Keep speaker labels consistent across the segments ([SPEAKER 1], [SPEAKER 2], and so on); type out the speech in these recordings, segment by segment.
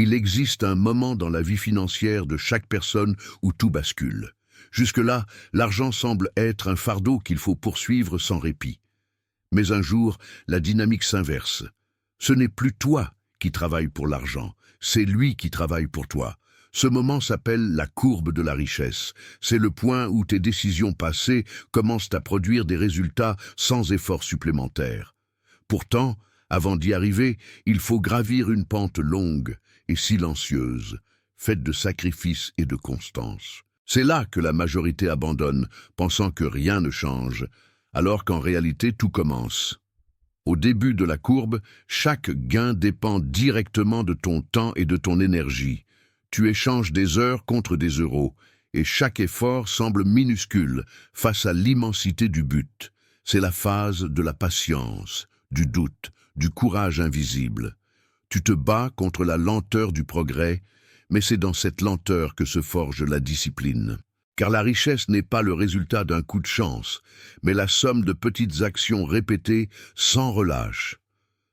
[SPEAKER 1] Il existe un moment dans la vie financière de chaque personne où tout bascule. Jusque-là, l'argent semble être un fardeau qu'il faut poursuivre sans répit. Mais un jour, la dynamique s'inverse. Ce n'est plus toi qui travailles pour l'argent, c'est lui qui travaille pour toi. Ce moment s'appelle la courbe de la richesse. C'est le point où tes décisions passées commencent à produire des résultats sans effort supplémentaire. Pourtant, avant d'y arriver, il faut gravir une pente longue et silencieuse, faite de sacrifices et de constance. C'est là que la majorité abandonne, pensant que rien ne change, alors qu'en réalité tout commence. Au début de la courbe, chaque gain dépend directement de ton temps et de ton énergie. Tu échanges des heures contre des euros, et chaque effort semble minuscule face à l'immensité du but. C'est la phase de la patience, du doute, du courage invisible. Tu te bats contre la lenteur du progrès, mais c'est dans cette lenteur que se forge la discipline. Car la richesse n'est pas le résultat d'un coup de chance, mais la somme de petites actions répétées sans relâche.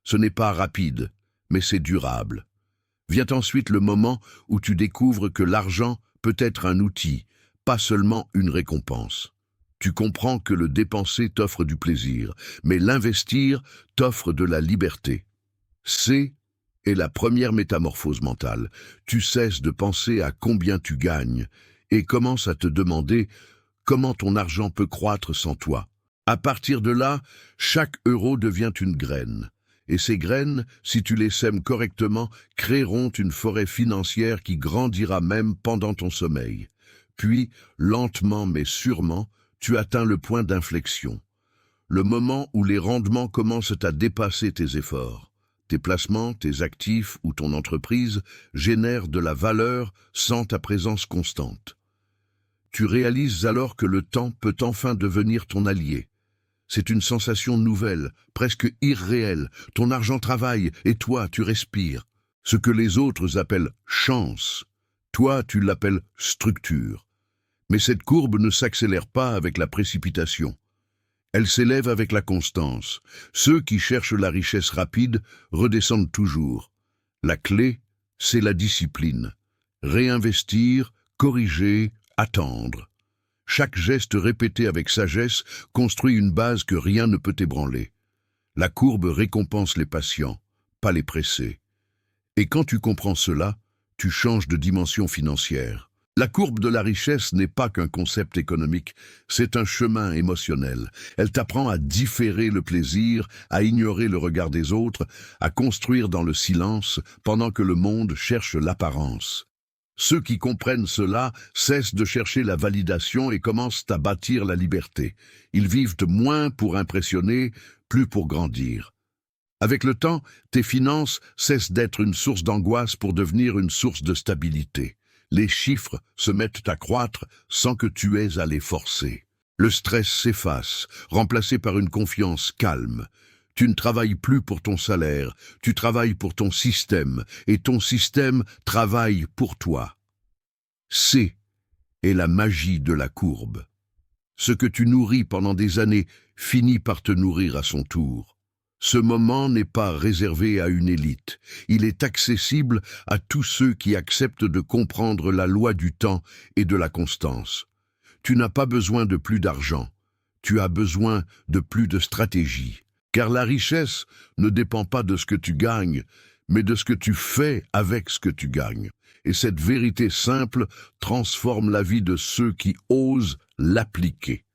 [SPEAKER 1] Ce n'est pas rapide, mais c'est durable. Vient ensuite le moment où tu découvres que l'argent peut être un outil, pas seulement une récompense. Tu comprends que le dépenser t'offre du plaisir, mais l'investir t'offre de la liberté. C'est la première métamorphose mentale. Tu cesses de penser à combien tu gagnes et commences à te demander comment ton argent peut croître sans toi. À partir de là, chaque euro devient une graine. Et ces graines, si tu les sèmes correctement, créeront une forêt financière qui grandira même pendant ton sommeil. Puis, lentement mais sûrement, tu atteins le point d'inflexion. Le moment où les rendements commencent à dépasser tes efforts. Tes placements, tes actifs ou ton entreprise génèrent de la valeur sans ta présence constante. Tu réalises alors que le temps peut enfin devenir ton allié. C'est une sensation nouvelle, presque irréelle. Ton argent travaille et toi, tu respires. Ce que les autres appellent chance, toi, tu l'appelles structure. Mais cette courbe ne s'accélère pas avec la précipitation. Elle s'élève avec la constance. Ceux qui cherchent la richesse rapide redescendent toujours. La clé, c'est la discipline. Réinvestir, corriger, attendre. Chaque geste répété avec sagesse construit une base que rien ne peut ébranler. La courbe récompense les patients, pas les pressés. Et quand tu comprends cela, tu changes de dimension financière. La courbe de la richesse n'est pas qu'un concept économique, c'est un chemin émotionnel. Elle t'apprend à différer le plaisir, à ignorer le regard des autres, à construire dans le silence pendant que le monde cherche l'apparence. Ceux qui comprennent cela cessent de chercher la validation et commencent à bâtir la liberté. Ils vivent moins pour impressionner, plus pour grandir. Avec le temps, tes finances cessent d'être une source d'angoisse pour devenir une source de stabilité. Les chiffres se mettent à croître sans que tu aies à les forcer. Le stress s'efface, remplacé par une confiance calme. Tu ne travailles plus pour ton salaire, tu travailles pour ton système, et ton système travaille pour toi. C'est la magie de la courbe. Ce que tu nourris pendant des années finit par te nourrir à son tour. Ce moment n'est pas réservé à une élite. Il est accessible à tous ceux qui acceptent de comprendre la loi du temps et de la constance. Tu n'as pas besoin de plus d'argent. Tu as besoin de plus de stratégie. Car la richesse ne dépend pas de ce que tu gagnes, mais de ce que tu fais avec ce que tu gagnes. Et cette vérité simple transforme la vie de ceux qui osent l'appliquer.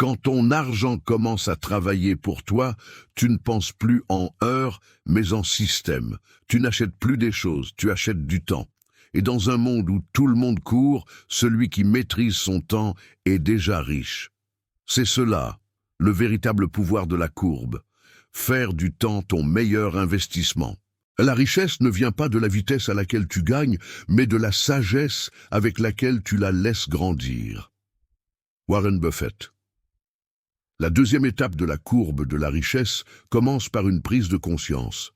[SPEAKER 1] Quand ton argent commence à travailler pour toi, tu ne penses plus en heures, mais en système. Tu n'achètes plus des choses, tu achètes du temps. Et dans un monde où tout le monde court, celui qui maîtrise son temps est déjà riche. C'est cela, le véritable pouvoir de la courbe. Faire du temps ton meilleur investissement. La richesse ne vient pas de la vitesse à laquelle tu gagnes, mais de la sagesse avec laquelle tu la laisses grandir. Warren Buffett. La deuxième étape de la courbe de la richesse commence par une prise de conscience.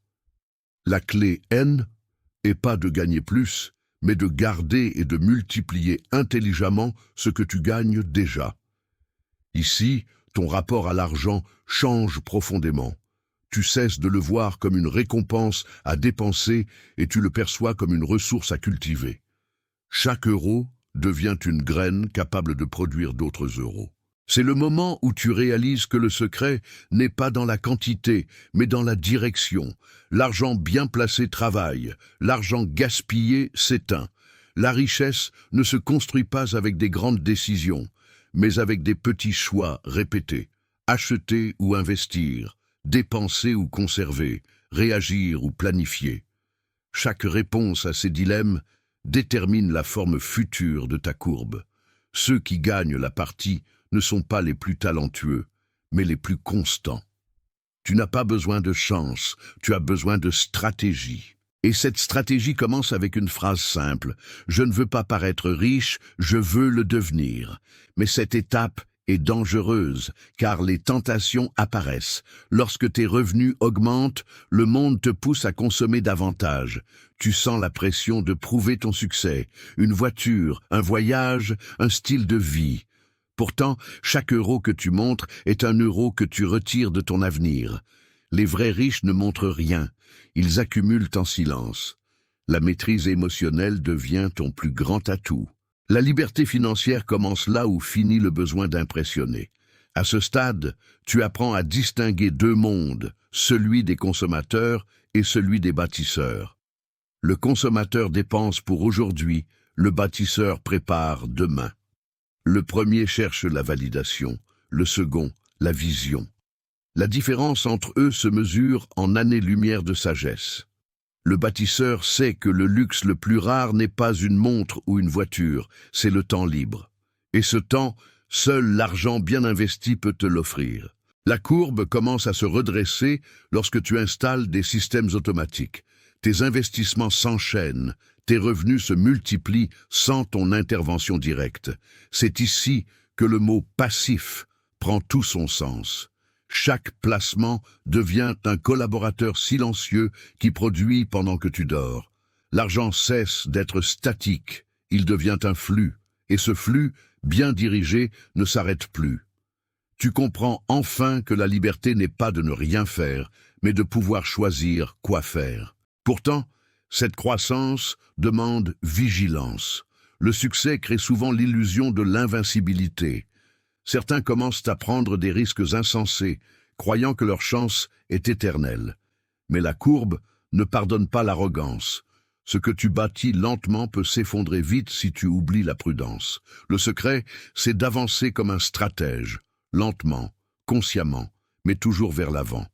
[SPEAKER 1] La clé N est pas de gagner plus, mais de garder et de multiplier intelligemment ce que tu gagnes déjà. Ici, ton rapport à l'argent change profondément. tu cesses de le voir comme une récompense à dépenser et tu le perçois comme une ressource à cultiver. Chaque euro devient une graine capable de produire d'autres euros. C'est le moment où tu réalises que le secret n'est pas dans la quantité, mais dans la direction. L'argent bien placé travaille, l'argent gaspillé s'éteint. La richesse ne se construit pas avec des grandes décisions, mais avec des petits choix répétés. Acheter ou investir, dépenser ou conserver, réagir ou planifier. Chaque réponse à ces dilemmes détermine la forme future de ta courbe. Ceux qui gagnent la partie ne sont pas les plus talentueux, mais les plus constants. Tu n'as pas besoin de chance, tu as besoin de stratégie. Et cette stratégie commence avec une phrase simple. Je ne veux pas paraître riche, je veux le devenir. Mais cette étape est dangereuse, car les tentations apparaissent. Lorsque tes revenus augmentent, le monde te pousse à consommer davantage. Tu sens la pression de prouver ton succès, une voiture, un voyage, un style de vie. Pourtant, chaque euro que tu montres est un euro que tu retires de ton avenir. Les vrais riches ne montrent rien, ils accumulent en silence. La maîtrise émotionnelle devient ton plus grand atout. La liberté financière commence là où finit le besoin d'impressionner. À ce stade, tu apprends à distinguer deux mondes, celui des consommateurs et celui des bâtisseurs. Le consommateur dépense pour aujourd'hui, le bâtisseur prépare demain. Le premier cherche la validation, le second, la vision. La différence entre eux se mesure en années-lumière de sagesse. Le bâtisseur sait que le luxe le plus rare n'est pas une montre ou une voiture, c'est le temps libre. Et ce temps, seul l'argent bien investi peut te l'offrir. La courbe commence à se redresser lorsque tu installes des systèmes automatiques. Tes investissements s'enchaînent, tes revenus se multiplient sans ton intervention directe. C'est ici que le mot « passif » prend tout son sens. Chaque placement devient un collaborateur silencieux qui produit pendant que tu dors. L'argent cesse d'être statique, il devient un flux, et ce flux, bien dirigé, ne s'arrête plus. Tu comprends enfin que la liberté n'est pas de ne rien faire, mais de pouvoir choisir quoi faire. Pourtant, cette croissance demande vigilance. Le succès crée souvent l'illusion de l'invincibilité. Certains commencent à prendre des risques insensés, croyant que leur chance est éternelle. Mais la courbe ne pardonne pas l'arrogance. Ce que tu bâtis lentement peut s'effondrer vite si tu oublies la prudence. Le secret, c'est d'avancer comme un stratège, lentement, consciemment, mais toujours vers l'avant.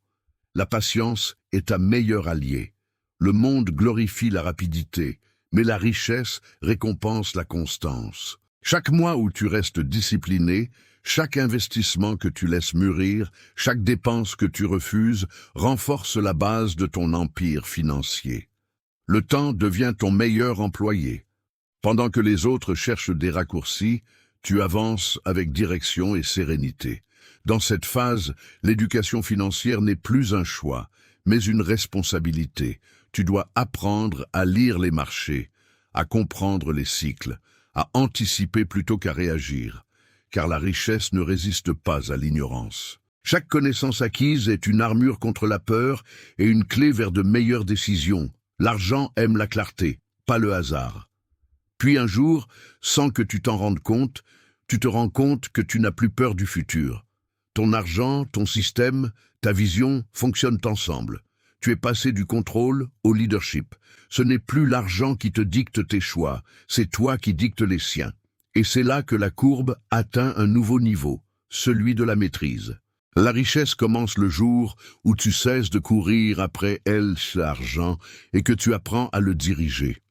[SPEAKER 1] La patience est ta meilleure alliée. Le monde glorifie la rapidité, mais la richesse récompense la constance. Chaque mois où tu restes discipliné, chaque investissement que tu laisses mûrir, chaque dépense que tu refuses, renforce la base de ton empire financier. Le temps devient ton meilleur employé. Pendant que les autres cherchent des raccourcis, tu avances avec direction et sérénité. Dans cette phase, l'éducation financière n'est plus un choix, mais une responsabilité. Tu dois apprendre à lire les marchés, à comprendre les cycles, à anticiper plutôt qu'à réagir, car la richesse ne résiste pas à l'ignorance. Chaque connaissance acquise est une armure contre la peur et une clé vers de meilleures décisions. L'argent aime la clarté, pas le hasard. Puis un jour, sans que tu t'en rendes compte, tu te rends compte que tu n'as plus peur du futur. Ton argent, ton système, ta vision fonctionnent ensemble. Tu es passé du contrôle au leadership. Ce n'est plus l'argent qui te dicte tes choix, c'est toi qui dictes les siens. Et c'est là que la courbe atteint un nouveau niveau, celui de la maîtrise. La richesse commence le jour où tu cesses de courir après l'argent et que tu apprends à le diriger.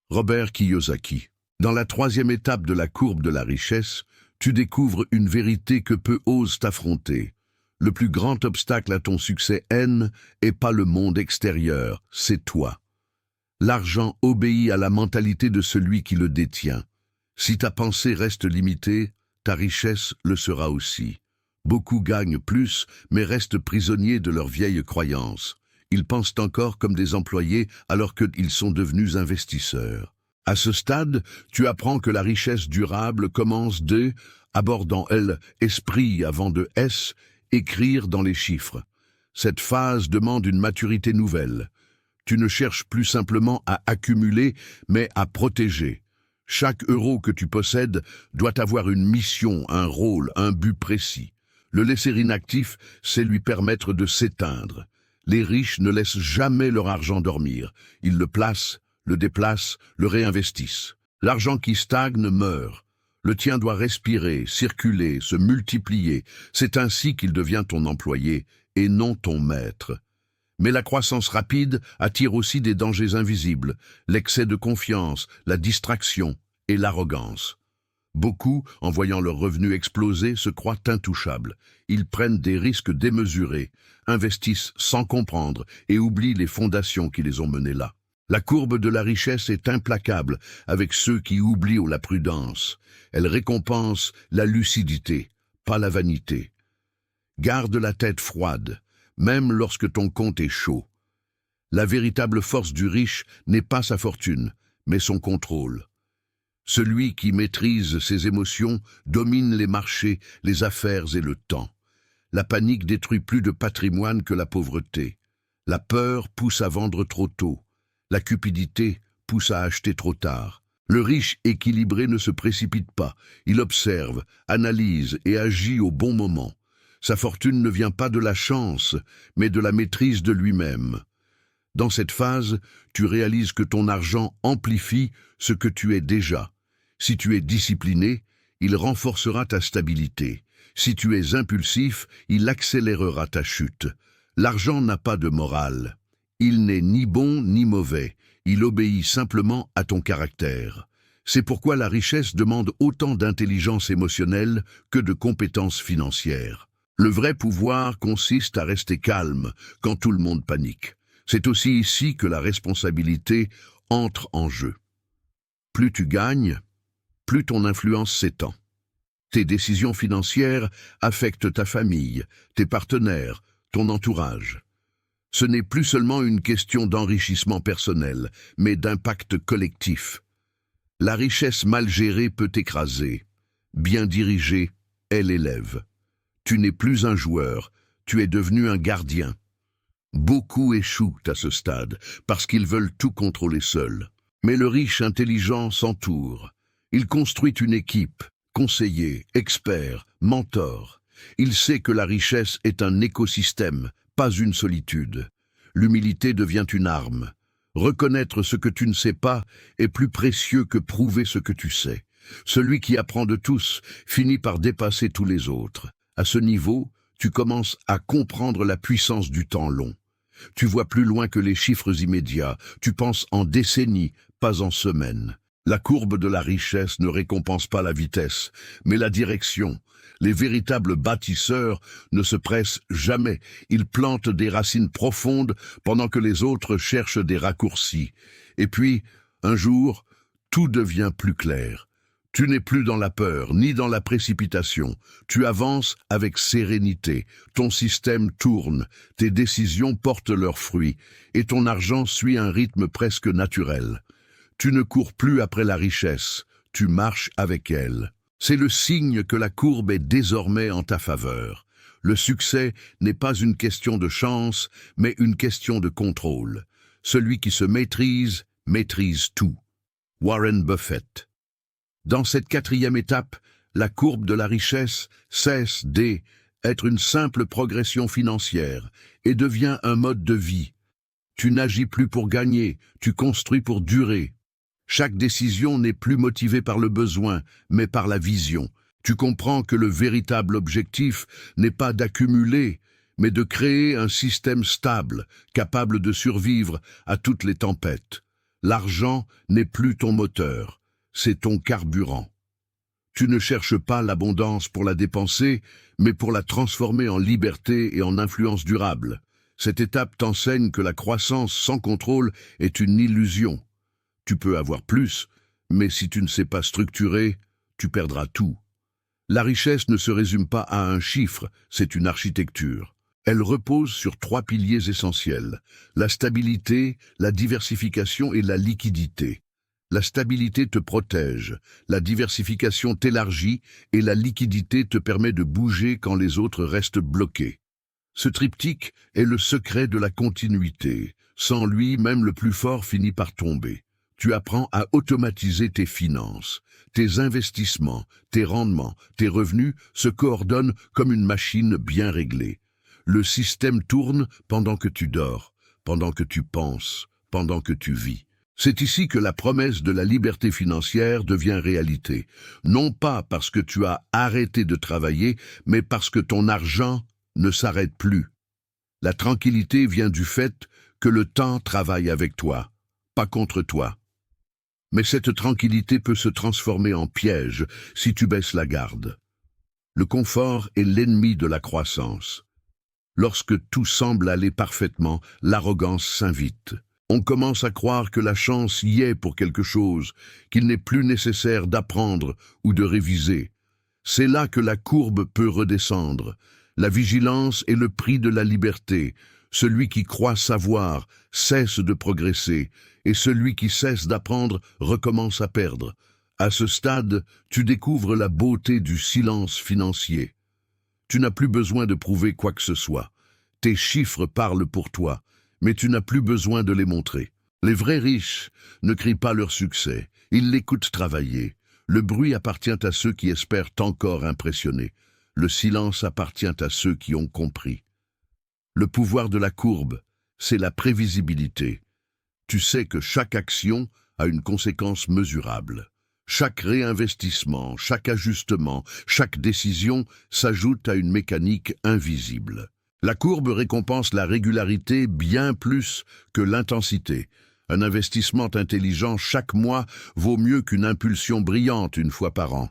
[SPEAKER 1] Robert Kiyosaki. Dans la troisième étape de la courbe de la richesse, tu découvres une vérité que peu osent t'affronter. Le plus grand obstacle à ton succès n'est pas le monde extérieur, c'est toi. L'argent obéit à la mentalité de celui qui le détient. Si ta pensée reste limitée, ta richesse le sera aussi. Beaucoup gagnent plus, mais restent prisonniers de leurs vieilles croyances. Ils pensent encore comme des employés alors qu'ils sont devenus investisseurs. À ce stade, tu apprends que la richesse durable commence abordant esprit avant de écrire dans les chiffres. Cette phase demande une maturité nouvelle. Tu ne cherches plus simplement à accumuler, mais à protéger. Chaque euro que tu possèdes doit avoir une mission, un rôle, un but précis. Le laisser inactif, c'est lui permettre de s'éteindre. Les riches ne laissent jamais leur argent dormir. Ils le placent, le déplacent, le réinvestissent. L'argent qui stagne meurt. Le tien doit respirer, circuler, se multiplier. C'est ainsi qu'il devient ton employé et non ton maître. Mais la croissance rapide attire aussi des dangers invisibles, l'excès de confiance, la distraction et l'arrogance. Beaucoup, en voyant leurs revenus exploser, se croient intouchables. Ils prennent des risques démesurés, investissent sans comprendre et oublient les fondations qui les ont menés là. La courbe de la richesse est implacable avec ceux qui oublient la prudence. Elle récompense la lucidité, pas la vanité. Garde la tête froide, même lorsque ton compte est chaud. La véritable force du riche n'est pas sa fortune, mais son contrôle. Celui qui maîtrise ses émotions domine les marchés, les affaires et le temps. La panique détruit plus de patrimoine que la pauvreté. La peur pousse à vendre trop tôt. La cupidité pousse à acheter trop tard. Le riche équilibré ne se précipite pas. Il observe, analyse et agit au bon moment. Sa fortune ne vient pas de la chance, mais de la maîtrise de lui-même. Dans cette phase, tu réalises que ton argent amplifie ce que tu es déjà. Si tu es discipliné, il renforcera ta stabilité. Si tu es impulsif, il accélérera ta chute. L'argent n'a pas de morale. Il n'est ni bon ni mauvais. Il obéit simplement à ton caractère. C'est pourquoi la richesse demande autant d'intelligence émotionnelle que de compétences financières. Le vrai pouvoir consiste à rester calme quand tout le monde panique. C'est aussi ici que la responsabilité entre en jeu. Plus tu gagnes, plus ton influence s'étend. Tes décisions financières affectent ta famille, tes partenaires, ton entourage. Ce n'est plus seulement une question d'enrichissement personnel, mais d'impact collectif. La richesse mal gérée peut t'écraser. Bien dirigée, elle élève. Tu n'es plus un joueur, tu es devenu un gardien. Beaucoup échouent à ce stade, parce qu'ils veulent tout contrôler seuls. Mais le riche intelligent s'entoure. Il construit une équipe, conseiller, expert, mentor. Il sait que la richesse est un écosystème, pas une solitude. L'humilité devient une arme. Reconnaître ce que tu ne sais pas est plus précieux que prouver ce que tu sais. Celui qui apprend de tous finit par dépasser tous les autres. À ce niveau, tu commences à comprendre la puissance du temps long. Tu vois plus loin que les chiffres immédiats. Tu penses en décennies, pas en semaines. La courbe de la richesse ne récompense pas la vitesse, mais la direction. Les véritables bâtisseurs ne se pressent jamais. Ils plantent des racines profondes pendant que les autres cherchent des raccourcis. Et puis, un jour, tout devient plus clair. Tu n'es plus dans la peur, ni dans la précipitation. Tu avances avec sérénité. Ton système tourne, tes décisions portent leurs fruits, et ton argent suit un rythme presque naturel. Tu ne cours plus après la richesse, tu marches avec elle. C'est le signe que la courbe est désormais en ta faveur. Le succès n'est pas une question de chance, mais une question de contrôle. Celui qui se maîtrise, maîtrise tout. Warren Buffett. Dans cette quatrième étape, la courbe de la richesse cesse d'être une simple progression financière et devient un mode de vie. Tu n'agis plus pour gagner, tu construis pour durer. Chaque décision n'est plus motivée par le besoin, mais par la vision. Tu comprends que le véritable objectif n'est pas d'accumuler, mais de créer un système stable, capable de survivre à toutes les tempêtes. L'argent n'est plus ton moteur, c'est ton carburant. Tu ne cherches pas l'abondance pour la dépenser, mais pour la transformer en liberté et en influence durable. Cette étape t'enseigne que la croissance sans contrôle est une illusion. Tu peux avoir plus, mais si tu ne sais pas structurer, tu perdras tout. La richesse ne se résume pas à un chiffre, c'est une architecture. Elle repose sur 3 piliers essentiels, la stabilité, la diversification et la liquidité. La stabilité te protège, la diversification t'élargit et la liquidité te permet de bouger quand les autres restent bloqués. Ce triptyque est le secret de la continuité. Sans lui, même le plus fort finit par tomber. Tu apprends à automatiser tes finances. Tes investissements, tes rendements, tes revenus se coordonnent comme une machine bien réglée. Le système tourne pendant que tu dors, pendant que tu penses, pendant que tu vis. C'est ici que la promesse de la liberté financière devient réalité. Non pas parce que tu as arrêté de travailler, mais parce que ton argent ne s'arrête plus. La tranquillité vient du fait que le temps travaille avec toi, pas contre toi. Mais cette tranquillité peut se transformer en piège si tu baisses la garde. Le confort est l'ennemi de la croissance. Lorsque tout semble aller parfaitement, l'arrogance s'invite. On commence à croire que la chance y est pour quelque chose, qu'il n'est plus nécessaire d'apprendre ou de réviser. C'est là que la courbe peut redescendre. La vigilance est le prix de la liberté. Celui qui croit savoir cesse de progresser, et celui qui cesse d'apprendre recommence à perdre. À ce stade, tu découvres la beauté du silence financier. Tu n'as plus besoin de prouver quoi que ce soit. Tes chiffres parlent pour toi, mais tu n'as plus besoin de les montrer. Les vrais riches ne crient pas leur succès, ils l'écoutent travailler. Le bruit appartient à ceux qui espèrent encore impressionner. Le silence appartient à ceux qui ont compris. Le pouvoir de la courbe, c'est la prévisibilité. Tu sais que chaque action a une conséquence mesurable. Chaque réinvestissement, chaque ajustement, chaque décision s'ajoute à une mécanique invisible. La courbe récompense la régularité bien plus que l'intensité. Un investissement intelligent chaque mois vaut mieux qu'une impulsion brillante une fois par an.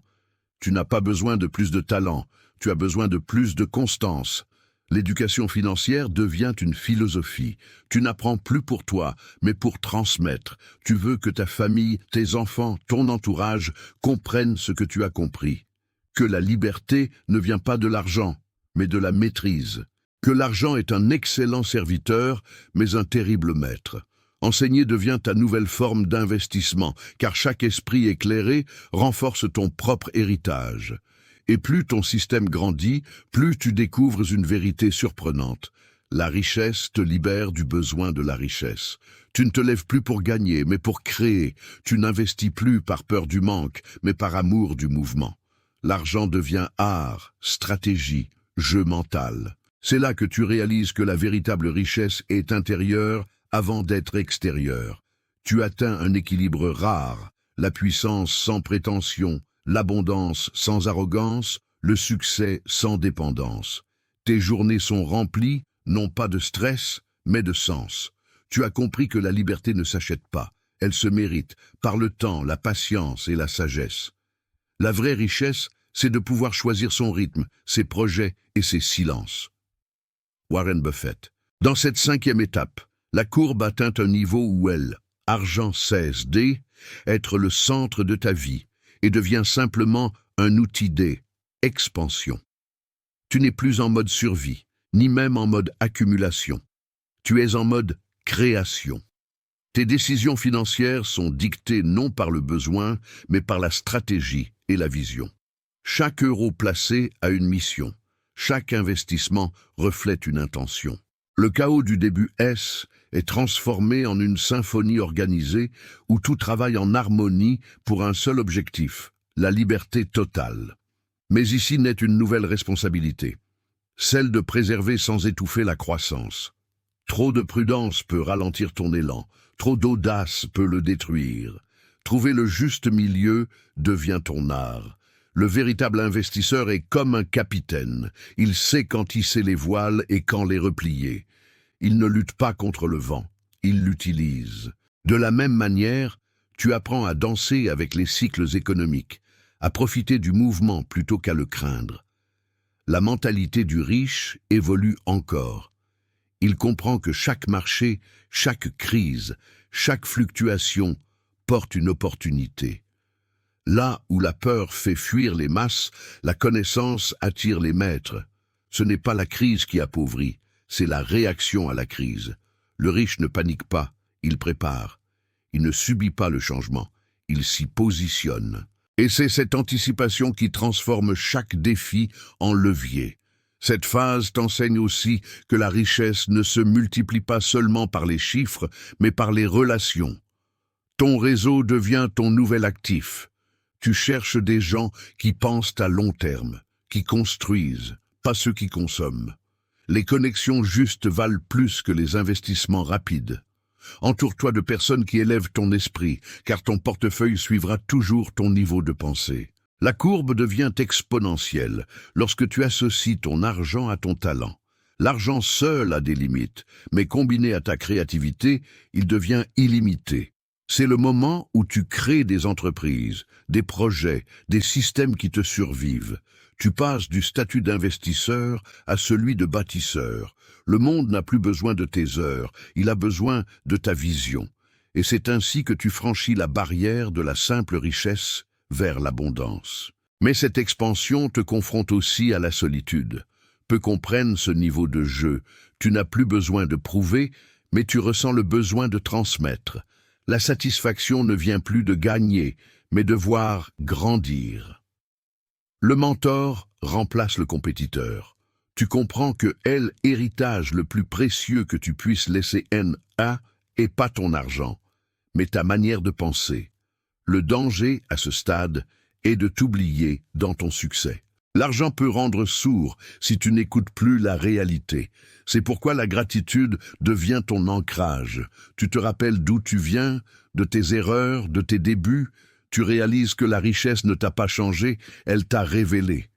[SPEAKER 1] Tu n'as pas besoin de plus de talent, tu as besoin de plus de constance. L'éducation financière devient une philosophie. Tu n'apprends plus pour toi, mais pour transmettre. Tu veux que ta famille, tes enfants, ton entourage comprennent ce que tu as compris. Que la liberté ne vient pas de l'argent, mais de la maîtrise. Que l'argent est un excellent serviteur, mais un terrible maître. Enseigner devient ta nouvelle forme d'investissement, car chaque esprit éclairé renforce ton propre héritage. Et plus ton système grandit, plus tu découvres une vérité surprenante. La richesse te libère du besoin de la richesse. Tu ne te lèves plus pour gagner, mais pour créer. Tu n'investis plus par peur du manque, mais par amour du mouvement. L'argent devient art, stratégie, jeu mental. C'est là que tu réalises que la véritable richesse est intérieure avant d'être extérieure. Tu atteins un équilibre rare, la puissance sans prétention, l'abondance sans arrogance, le succès sans dépendance. Tes journées sont remplies, non pas de stress, mais de sens. Tu as compris que la liberté ne s'achète pas, elle se mérite par le temps, la patience et la sagesse. La vraie richesse, c'est de pouvoir choisir son rythme, ses projets et ses silences. Warren Buffett. Dans cette 5e étape, la courbe atteint un niveau où elle, argent cesse d'être le centre de ta vie et devient simplement un outil d'expansion. Tu n'es plus en mode survie, ni même en mode accumulation. Tu es en mode création. Tes décisions financières sont dictées non par le besoin, mais par la stratégie et la vision. Chaque euro placé a une mission. Chaque investissement reflète une intention. Le chaos du début est transformé en une symphonie organisée où tout travaille en harmonie pour un seul objectif, la liberté totale. Mais ici naît une nouvelle responsabilité, celle de préserver sans étouffer la croissance. Trop de prudence peut ralentir ton élan, trop d'audace peut le détruire. Trouver le juste milieu devient ton art. Le véritable investisseur est comme un capitaine. Il sait quand tisser les voiles et quand les replier. Il ne lutte pas contre le vent, il l'utilise. De la même manière, tu apprends à danser avec les cycles économiques, à profiter du mouvement plutôt qu'à le craindre. La mentalité du riche évolue encore. Il comprend que chaque marché, chaque crise, chaque fluctuation porte une opportunité. Là où la peur fait fuir les masses, la connaissance attire les maîtres. Ce n'est pas la crise qui appauvrit, c'est la réaction à la crise. Le riche ne panique pas, il prépare. Il ne subit pas le changement, il s'y positionne. Et c'est cette anticipation qui transforme chaque défi en levier. Cette phase t'enseigne aussi que la richesse ne se multiplie pas seulement par les chiffres, mais par les relations. Ton réseau devient ton nouvel actif. Tu cherches des gens qui pensent à long terme, qui construisent, pas ceux qui consomment. Les connexions justes valent plus que les investissements rapides. Entoure-toi de personnes qui élèvent ton esprit, car ton portefeuille suivra toujours ton niveau de pensée. La courbe devient exponentielle lorsque tu associes ton argent à ton talent. L'argent seul a des limites, mais combiné à ta créativité, il devient illimité. C'est le moment où tu crées des entreprises, des projets, des systèmes qui te survivent. Tu passes du statut d'investisseur à celui de bâtisseur. Le monde n'a plus besoin de tes heures, il a besoin de ta vision. Et c'est ainsi que tu franchis la barrière de la simple richesse vers l'abondance. Mais cette expansion te confronte aussi à la solitude. Peu comprennent ce niveau de jeu. Tu n'as plus besoin de prouver, mais tu ressens le besoin de transmettre. La satisfaction ne vient plus de gagner, mais de voir grandir. Le mentor remplace le compétiteur. Tu comprends que l'héritage le plus précieux que tu puisses laisser est pas ton argent, mais ta manière de penser. Le danger, à ce stade, est de t'oublier dans ton succès. L'argent peut rendre sourd si tu n'écoutes plus la réalité. C'est pourquoi la gratitude devient ton ancrage. Tu te rappelles d'où tu viens, de tes erreurs, de tes débuts. Tu réalises que la richesse ne t'a pas changé, elle t'a révélé.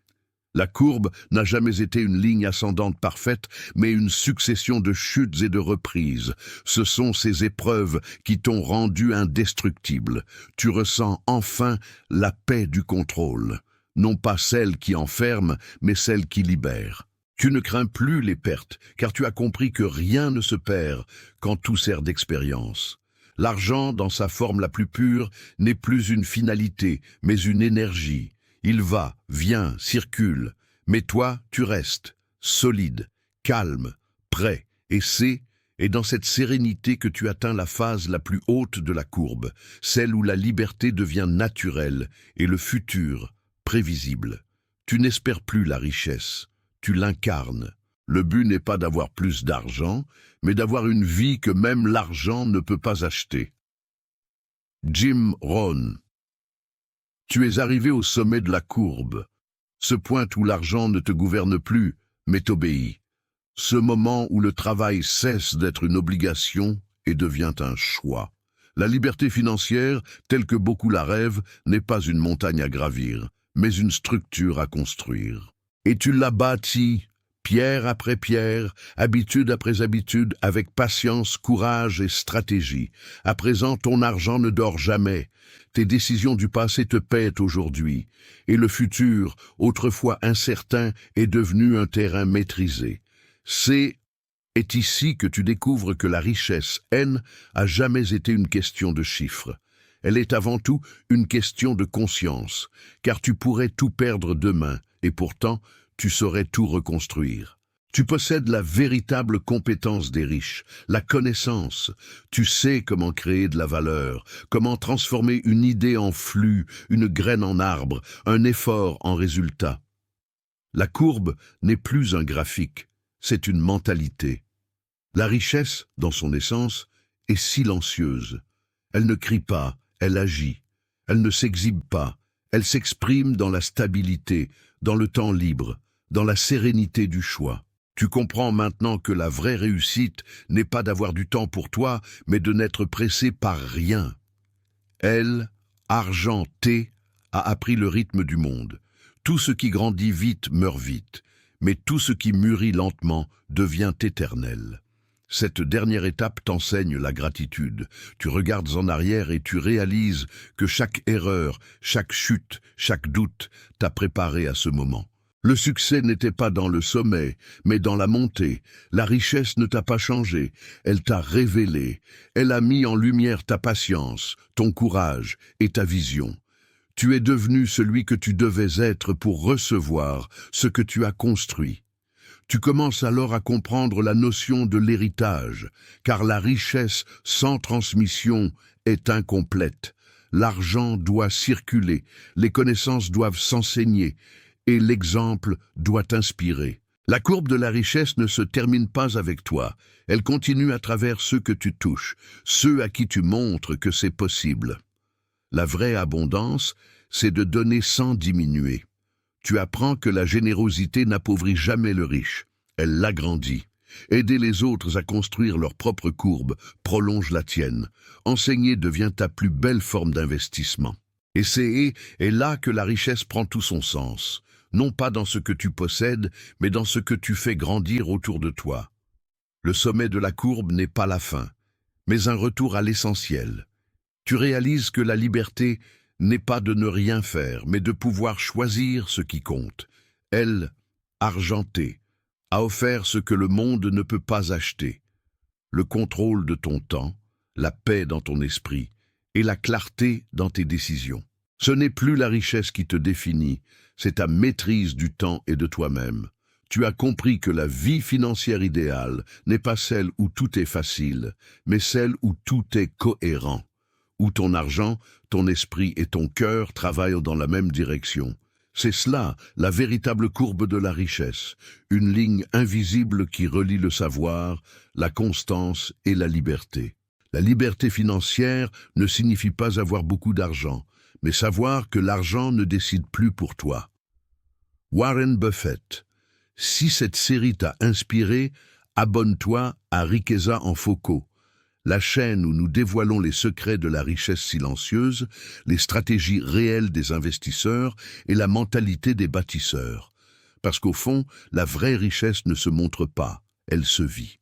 [SPEAKER 1] La courbe n'a jamais été une ligne ascendante parfaite, mais une succession de chutes et de reprises. Ce sont ces épreuves qui t'ont rendu indestructible. Tu ressens enfin la paix du contrôle. Non pas celle qui enferme, mais celle qui libère. Tu ne crains plus les pertes, car tu as compris que rien ne se perd quand tout sert d'expérience. L'argent, dans sa forme la plus pure, n'est plus une finalité, mais une énergie. Il va, vient, circule, mais toi, tu restes, solide, calme, prêt, et c'est dans cette sérénité que tu atteins la phase la plus haute de la courbe, celle où la liberté devient naturelle et le futur prévisible. Tu n'espères plus la richesse, tu l'incarnes. Le but n'est pas d'avoir plus d'argent, mais d'avoir une vie que même l'argent ne peut pas acheter. Jim Rohn. Tu es arrivé au sommet de la courbe, ce point où l'argent ne te gouverne plus, mais t'obéit. Ce moment où le travail cesse d'être une obligation et devient un choix. La liberté financière, telle que beaucoup la rêvent, n'est pas une montagne à gravir, mais une structure à construire. Et tu l'as bâtie, pierre après pierre, habitude après habitude, avec patience, courage et stratégie. À présent, ton argent ne dort jamais. Tes décisions du passé te paient aujourd'hui. Et le futur, autrefois incertain, est devenu un terrain maîtrisé. C'est ici que tu découvres que la richesse a jamais été une question de chiffres. Elle est avant tout une question de conscience, car tu pourrais tout perdre demain, et pourtant, tu saurais tout reconstruire. Tu possèdes la véritable compétence des riches, la connaissance. Tu sais comment créer de la valeur, comment transformer une idée en flux, une graine en arbre, un effort en résultat. La courbe n'est plus un graphique, c'est une mentalité. La richesse, dans son essence, est silencieuse. Elle ne crie pas, elle agit. Elle ne s'exhibe pas, elle s'exprime dans la stabilité, dans le temps libre, dans la sérénité du choix. Tu comprends maintenant que la vraie réussite n'est pas d'avoir du temps pour toi, mais de n'être pressé par rien. Elle, argent T, a appris le rythme du monde. Tout ce qui grandit vite meurt vite, mais tout ce qui mûrit lentement devient éternel. Cette dernière étape t'enseigne la gratitude. Tu regardes en arrière et tu réalises que chaque erreur, chaque chute, chaque doute t'a préparé à ce moment. Le succès n'était pas dans le sommet, mais dans la montée. La richesse ne t'a pas changé, elle t'a révélé. Elle a mis en lumière ta patience, ton courage et ta vision. Tu es devenu celui que tu devais être pour recevoir ce que tu as construit. Tu commences alors à comprendre la notion de l'héritage, car la richesse sans transmission est incomplète. L'argent doit circuler, les connaissances doivent s'enseigner, et l'exemple doit inspirer. La courbe de la richesse ne se termine pas avec toi, elle continue à travers ceux que tu touches, ceux à qui tu montres que c'est possible. La vraie abondance, c'est de donner sans diminuer. Tu apprends que la générosité n'appauvrit jamais le riche, elle l'agrandit. Aider les autres à construire leur propre courbe prolonge la tienne. Enseigner devient ta plus belle forme d'investissement. Et c'est là que la richesse prend tout son sens. Non pas dans ce que tu possèdes, mais dans ce que tu fais grandir autour de toi. Le sommet de la courbe n'est pas la fin, mais un retour à l'essentiel. Tu réalises que la liberté n'est pas de ne rien faire, mais de pouvoir choisir ce qui compte. Elle, argentée, a offert ce que le monde ne peut pas acheter. Le contrôle de ton temps, la paix dans ton esprit et la clarté dans tes décisions. Ce n'est plus la richesse qui te définit, c'est ta maîtrise du temps et de toi-même. Tu as compris que la vie financière idéale n'est pas celle où tout est facile, mais celle où tout est cohérent, où ton argent, ton esprit et ton cœur travaillent dans la même direction. C'est cela, la véritable courbe de la richesse, une ligne invisible qui relie le savoir, la constance et la liberté. La liberté financière ne signifie pas avoir beaucoup d'argent, mais savoir que l'argent ne décide plus pour toi. Warren Buffett. Si cette série t'a inspiré, abonne-toi à Riqueza en Foco, la chaîne où nous dévoilons les secrets de la richesse silencieuse, les stratégies réelles des investisseurs et la mentalité des bâtisseurs. Parce qu'au fond, la vraie richesse ne se montre pas, elle se vit.